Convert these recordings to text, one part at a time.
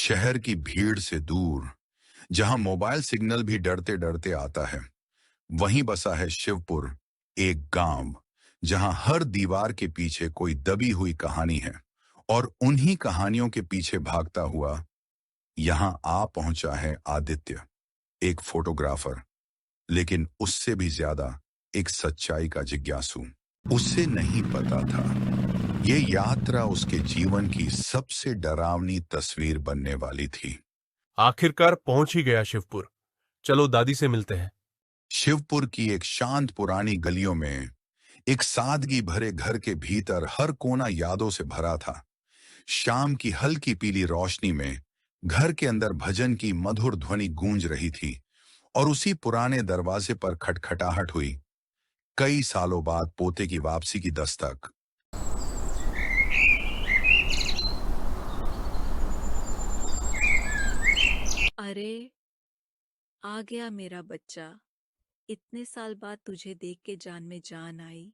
शहर की भीड़ से दूर, जहां मोबाइल सिग्नल भी डरते डरते आता है, वहीं बसा है शिवपुर, एक गांव जहां हर दीवार के पीछे कोई दबी हुई कहानी है। और उन्हीं कहानियों के पीछे भागता हुआ यहां आ पहुंचा है आदित्य, एक फोटोग्राफर, लेकिन उससे भी ज्यादा एक सच्चाई का जिज्ञासु। उसे नहीं पता था ये यात्रा उसके जीवन की सबसे डरावनी तस्वीर बनने वाली थी। आखिरकार पहुंच ही गया शिवपुर। चलो दादी से मिलते हैं। शिवपुर की एक शांत पुरानी गलियों में, एक सादगी भरे घर के भीतर हर कोना यादों से भरा था। शाम की हल्की पीली रोशनी में घर के अंदर भजन की मधुर ध्वनि गूंज रही थी और उसी पुराने दरवाजे पर खटखटाहट हुई। कई सालों बाद पोते की वापसी की दस्तक। अरे, आ गया मेरा बच्चा। इतने साल बाद तुझे देख के जान में जान आई।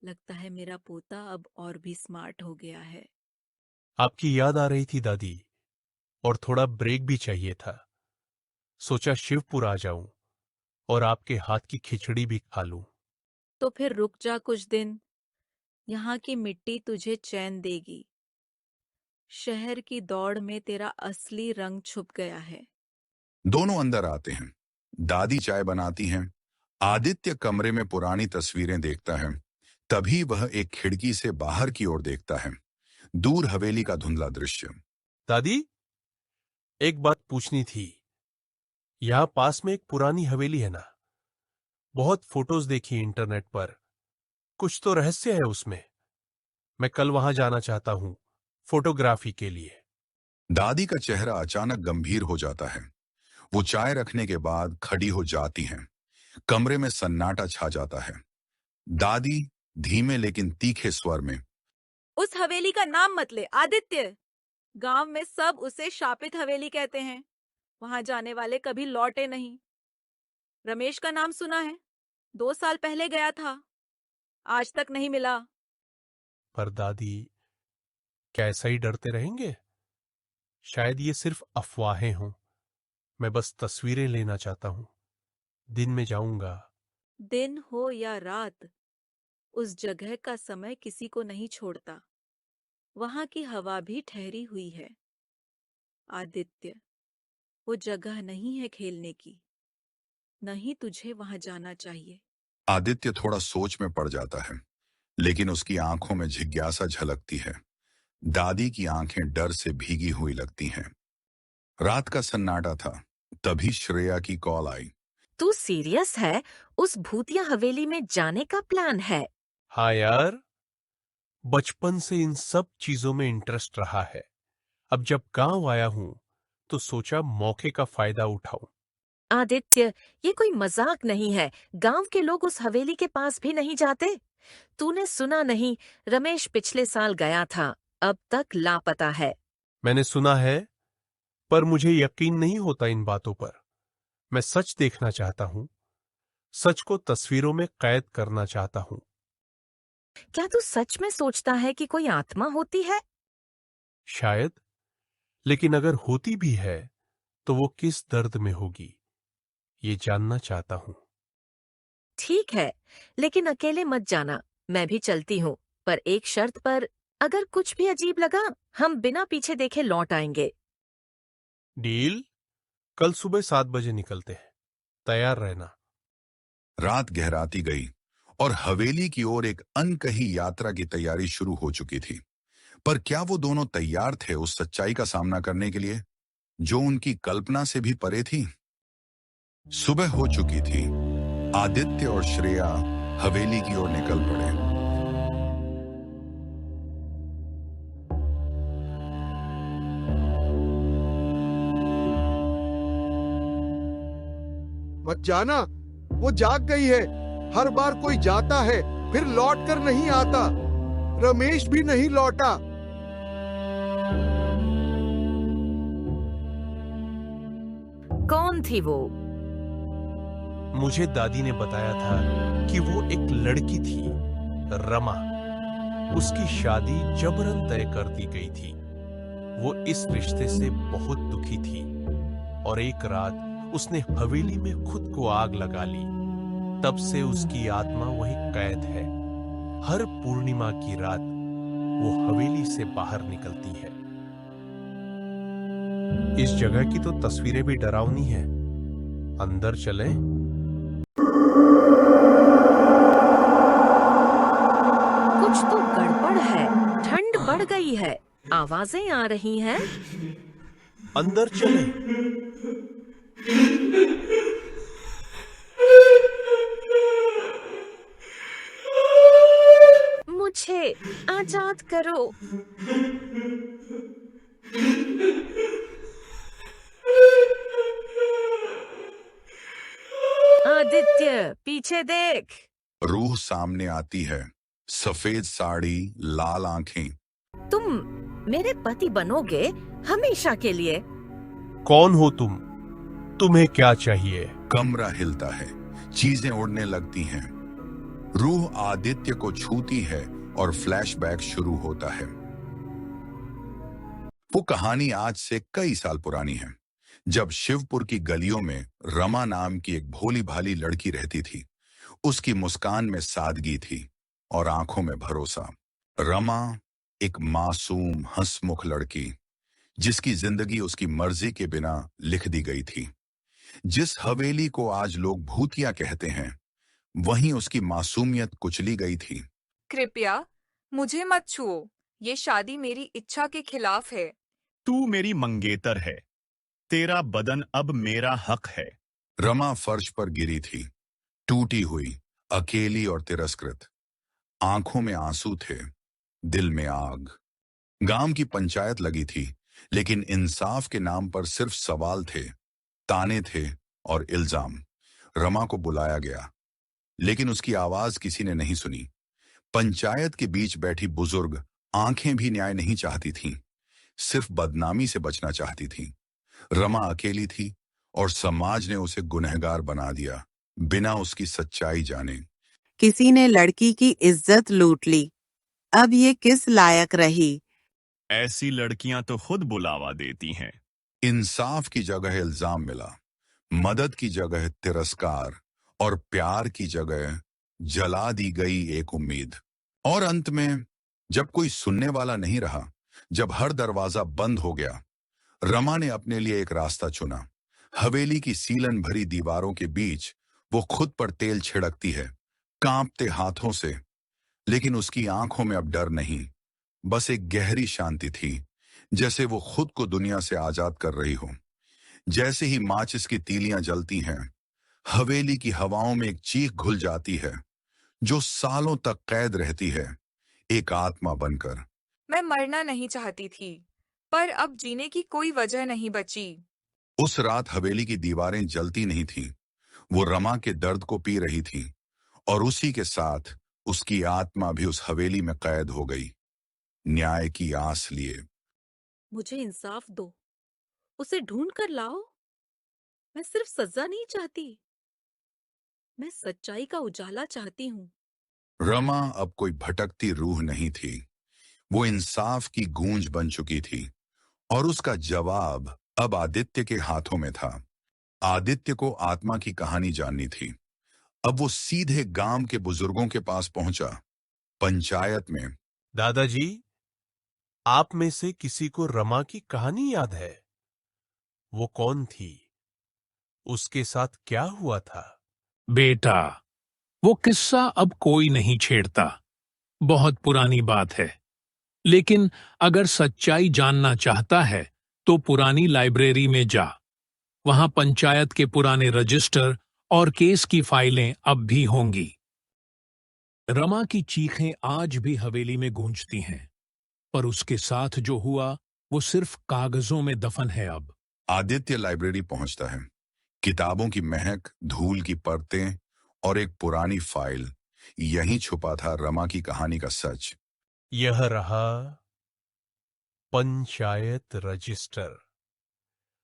लगता है मेरा पोता अब और भी स्मार्ट हो गया है। आपकी याद आ रही थी दादी, और थोड़ा ब्रेक भी चाहिए था। सोचा शिवपुर आ जाऊं और आपके हाथ की खिचड़ी भी खा लूं। तो फिर रुक जा कुछ दिन। यहाँ की मिट्टी तुझे चैन देगी। शहर की दौड़ में तेरा असली रंग छुप गया है। दोनों अंदर आते हैं। दादी चाय बनाती हैं। आदित्य कमरे में पुरानी तस्वीरें देखता है। तभी वह एक खिड़की से बाहर की ओर देखता है। दूर हवेली का धुंधला दृश्य। दादी, एक बात पूछनी थी। यहां पास में एक पुरानी हवेली है ना? बहुत फोटोज देखी इंटरनेट पर। कुछ तो रहस्य है उसमें। मैं कल वहां जाना चाहता हूं, फोटोग्राफी के लिए। दादी का चेहरा अचानक गंभीर हो जाता है। वो चाय रखने के बाद खड़ी हो जाती हैं। कमरे में सन्नाटा छा जाता है। दादी धीमे लेकिन तीखे स्वर में, उस हवेली का नाम मत ले आदित्य। गांव में सब उसे शापित हवेली कहते हैं। वहां जाने वाले कभी लौटे नहीं। रमेश का नाम सुना है? 2 साल पहले गया था, आज तक नहीं मिला। पर दादी, क्या ऐसा ही डरते रहेंगे? शायद ये सिर्फ अफवाहें हों। मैं बस तस्वीरें लेना चाहता हूं। दिन में जाऊंगा। दिन हो या रात, उस जगह का समय किसी को नहीं छोड़ता। वहां की हवा भी ठहरी हुई है। आदित्य, वो जगह नहीं है खेलने की। नहीं, तुझे वहां जाना चाहिए। आदित्य थोड़ा सोच में पड़ जाता है, लेकिन उसकी आंखों में जिज्ञासा झलकती है। दादी की आंखें डर से भीगी हुई लगती हैं। रात का सन्नाटा था। तभी श्रेया की कॉल आई। तू सीरियस है? उस भूतिया हवेली में जाने का प्लान है? हाँ यार, बचपन से इन सब चीजों में इंटरेस्ट रहा है। अब जब गांव आया हूं तो सोचा मौके का फायदा उठाऊं। आदित्य, ये कोई मजाक नहीं है। गांव के लोग उस हवेली के पास भी नहीं जाते। तूने सुना नहीं, रमेश पिछले साल गया था, अब तक लापता है। मैंने सुना है, पर मुझे यकीन नहीं होता इन बातों पर। मैं सच देखना चाहता हूं। सच को तस्वीरों में कैद करना चाहता हूं। क्या तू सच में सोचता है कि कोई आत्मा होती है? शायद, लेकिन अगर होती भी है तो वो किस दर्द में होगी, ये जानना चाहता हूं। ठीक है, लेकिन अकेले मत जाना। मैं भी चलती हूँ, पर एक शर्त पर। अगर कुछ भी अजीब लगा, हम बिना पीछे देखे लौट आएंगे। डील? कल सुबह 7 बजे निकलते हैं। तैयार रहना। रात गहराती गई और हवेली की ओर एक अनकही यात्रा की तैयारी शुरू हो चुकी थी। पर क्या वो दोनों तैयार थे उस सच्चाई का सामना करने के लिए जो उनकी कल्पना से भी परे थी? सुबह हो चुकी थी। आदित्य और श्रेया हवेली की ओर निकल पड़े। मत जाना, वो जाग गई है। हर बार कोई जाता है फिर लौट कर नहीं आता। रमेश भी नहीं लौटा। कौन थी वो? मुझे दादी ने बताया था कि वो एक लड़की थी, रमा। उसकी शादी जबरन तय कर दी गई थी। वो इस रिश्ते से बहुत दुखी थी और एक रात उसने हवेली में खुद को आग लगा ली। तब से उसकी आत्मा वही कैद है। हर पूर्णिमा की रात वो हवेली से बाहर निकलती है। इस जगह की तो तस्वीरें भी डरावनी हैं। अंदर चलें? कुछ तो गड़बड़ है। ठंड बढ़ गई है। आवाजें आ रही हैं। अंदर चलें? मुझे आजाद करो। आदित्य, पीछे देख। रूह सामने आती है, सफेद साड़ी, लाल आंखें। तुम मेरे पति बनोगे हमेशा के लिए। कौन हो तुम? तुम्हें क्या चाहिए? कमरा हिलता है, चीजें उड़ने लगती हैं। रूह आदित्य को छूती है और फ्लैशबैक शुरू होता है। वो कहानी आज से कई साल पुरानी है, जब शिवपुर की गलियों में रमा नाम की एक भोली भाली लड़की रहती थी। उसकी मुस्कान में सादगी थी और आंखों में भरोसा। रमा एक मासूम हंसमुख लड़की, जिसकी जिंदगी उसकी मर्जी के बिना लिख दी गई थी। जिस हवेली को आज लोग भूतिया कहते हैं, वहीं उसकी मासूमियत कुचली गई थी। कृपया मुझे मत छुओ। ये शादी मेरी इच्छा के खिलाफ है। तू मेरी मंगेतर है। तेरा बदन अब मेरा हक है। रमा फर्श पर गिरी थी, टूटी हुई, अकेली और तिरस्कृत। आंखों में आंसू थे, दिल में आग। गांव की पंचायत लगी थी, लेकिन इंसाफ के नाम पर सिर्फ सवाल थे, ताने थे और इल्जाम। रमा को बुलाया गया, लेकिन उसकी आवाज किसी ने नहीं सुनी। पंचायत के बीच बैठी बुजुर्ग आंखें भी न्याय नहीं चाहती थीं, सिर्फ बदनामी से बचना चाहती थीं। रमा अकेली थी और समाज ने उसे गुनहगार बना दिया, बिना उसकी सच्चाई जाने। किसी ने लड़की की इज्जत लूट ली। अब ये किस लायक रही? ऐसी लड़कियां तो खुद बुलावा देती हैं। इंसाफ की जगह इल्जाम मिला, मदद की जगह तिरस्कार और प्यार की जगह जला दी गई एक उम्मीद। और अंत में, जब कोई सुनने वाला नहीं रहा, जब हर दरवाजा बंद हो गया, रमा ने अपने लिए एक रास्ता चुना। हवेली की सीलन भरी दीवारों के बीच वो खुद पर तेल छिड़कती है, कांपते हाथों से। लेकिन उसकी आंखों में अब डर नहीं, बस एक गहरी शांति थी, जैसे वो खुद को दुनिया से आजाद कर रही हो। जैसे ही माचिस की तीलियां जलती हैं, हवेली की हवाओं में एक चीख घुल जाती है, जो सालों तक कैद रहती है, एक आत्मा बनकर। मैं मरना नहीं चाहती थी, पर अब जीने की कोई वजह नहीं बची। उस रात हवेली की दीवारें जलती नहीं थीं, वो रमा के दर्द को पी रही थी, और उसी के साथ उसकी आत्मा भी उस हवेली में कैद हो गई, न्याय की आस लिए। मुझे इंसाफ दो, उसे ढूंढ कर लाओ। मैं सिर्फ सजा नहीं चाहती, मैं सच्चाई का उजाला चाहती हूँ। रमा अब कोई भटकती रूह नहीं थी, वो इंसाफ की गूंज बन चुकी थी, और उसका जवाब अब आदित्य के हाथों में था। आदित्य को आत्मा की कहानी जाननी थी। अब वो सीधे गांव के बुजुर्गों के पास पहुंचा, पंचायत में। दादाजी, आप में से किसी को रमा की कहानी याद है? वो कौन थी? उसके साथ क्या हुआ था? बेटा, वो किस्सा अब कोई नहीं छेड़ता। बहुत पुरानी बात है। लेकिन अगर सच्चाई जानना चाहता है तो पुरानी लाइब्रेरी में जा। वहां पंचायत के पुराने रजिस्टर और केस की फाइलें अब भी होंगी। रमा की चीखें आज भी हवेली में गूंजती हैं, पर उसके साथ जो हुआ वो सिर्फ कागजों में दफन है अब। आदित्य लाइब्रेरी पहुंचता है। किताबों की महक, धूल की परतें और एक पुरानी फाइल, यहीं छुपा था रमा की कहानी का सच। यह रहा पंचायत रजिस्टर,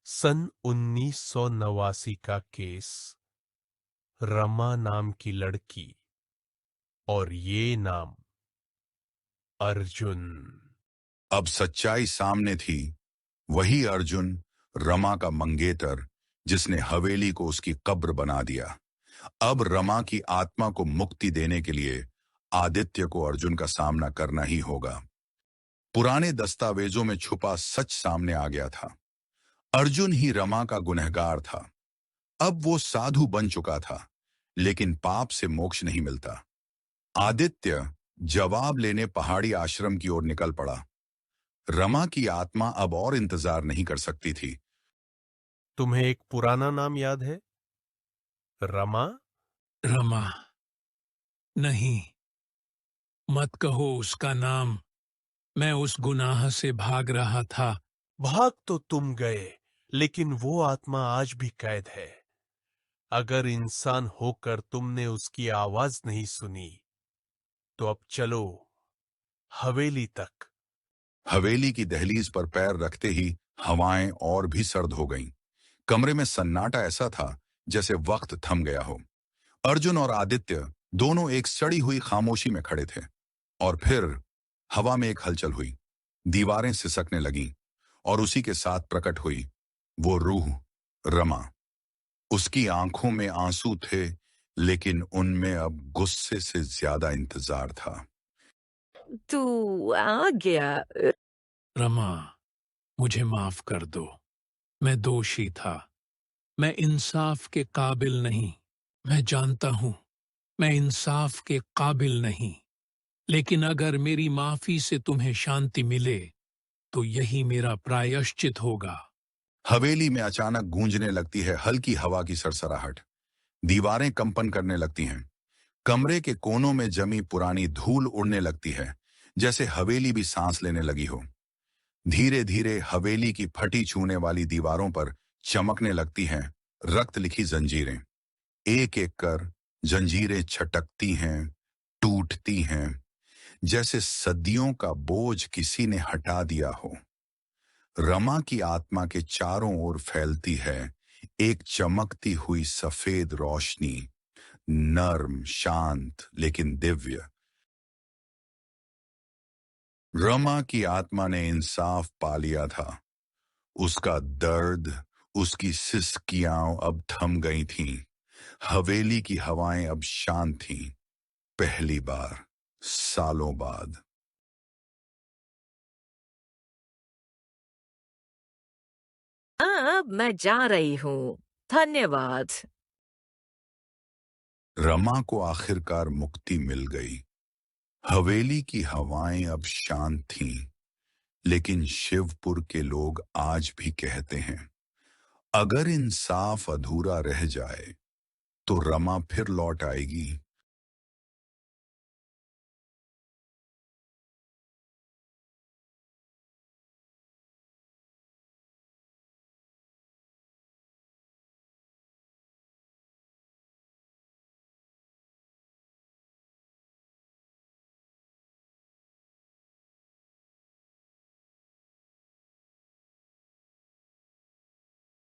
सन 1989 का केस। रमा नाम की लड़की, और ये नाम अर्जुन। अब सच्चाई सामने थी, वही अर्जुन, रमा का मंगेतर, जिसने हवेली को उसकी कब्र बना दिया। अब रमा की आत्मा को मुक्ति देने के लिए आदित्य को अर्जुन का सामना करना ही होगा। पुराने दस्तावेजों में छुपा सच सामने आ गया था। अर्जुन ही रमा का गुनहगार था। अब वो साधु बन चुका था, लेकिन पाप से मोक्ष नहीं मिलता। आदित्य जवाब लेने पहाड़ी आश्रम की ओर निकल पड़ा। रमा की आत्मा अब और इंतजार नहीं कर सकती थी। तुम्हें एक पुराना नाम याद है? रमा? रमा? नहीं, मत कहो उसका नाम। मैं उस गुनाह से भाग रहा था। भाग तो तुम गए, लेकिन वो आत्मा आज भी कैद है। अगर इंसान होकर तुमने उसकी आवाज नहीं सुनी, तो अब चलो हवेली तक। हवेली की दहलीज पर पैर रखते ही हवाएं और भी सर्द हो गईं। कमरे में सन्नाटा ऐसा था जैसे वक्त थम गया हो। अर्जुन और आदित्य दोनों एक सड़ी हुई खामोशी में खड़े थे। और फिर हवा में एक हलचल हुई, दीवारें सिसकने लगीं, और उसी के साथ प्रकट हुई वो रूह, रमा। उसकी आंखों में आंसू थे, लेकिन उनमें अब गुस्से से ज्यादा इंतजार था। तू आ गया। रमा, मुझे माफ कर दो। मैं दोषी था। मैं इंसाफ के काबिल नहीं। मैं जानता हूं, मैं इंसाफ के काबिल नहीं। लेकिन अगर मेरी माफी से तुम्हें शांति मिले, तो यही मेरा प्रायश्चित होगा। हवेली में अचानक गूंजने लगती है हल्की हवा की सरसराहट। दीवारें कंपन करने लगती हैं। कमरे के कोनों में जमी पुरानी धूल उड़ने लगती है, जैसे हवेली भी सांस लेने लगी हो। धीरे धीरे हवेली की फटी छूने वाली दीवारों पर चमकने लगती हैं रक्त लिखी जंजीरें। एक एक कर जंजीरें छटकती हैं, टूटती हैं, जैसे सदियों का बोझ किसी ने हटा दिया हो। रमा की आत्मा के चारों ओर फैलती है एक चमकती हुई सफेद रोशनी, नर्म, शांत, लेकिन दिव्य। रमा की आत्मा ने इंसाफ पा लिया था। उसका दर्द, उसकी सिसकियां अब थम गई थीं। हवेली की हवाएं अब शांत थीं। पहली बार सालों बाद। अब मैं जा रही हूँ। धन्यवाद। रमा को आखिरकार मुक्ति मिल गई। हवेली की हवाएं अब शांत थीं, लेकिन शिवपुर के लोग आज भी कहते हैं, अगर इंसाफ अधूरा रह जाए तो रमा फिर लौट आएगी।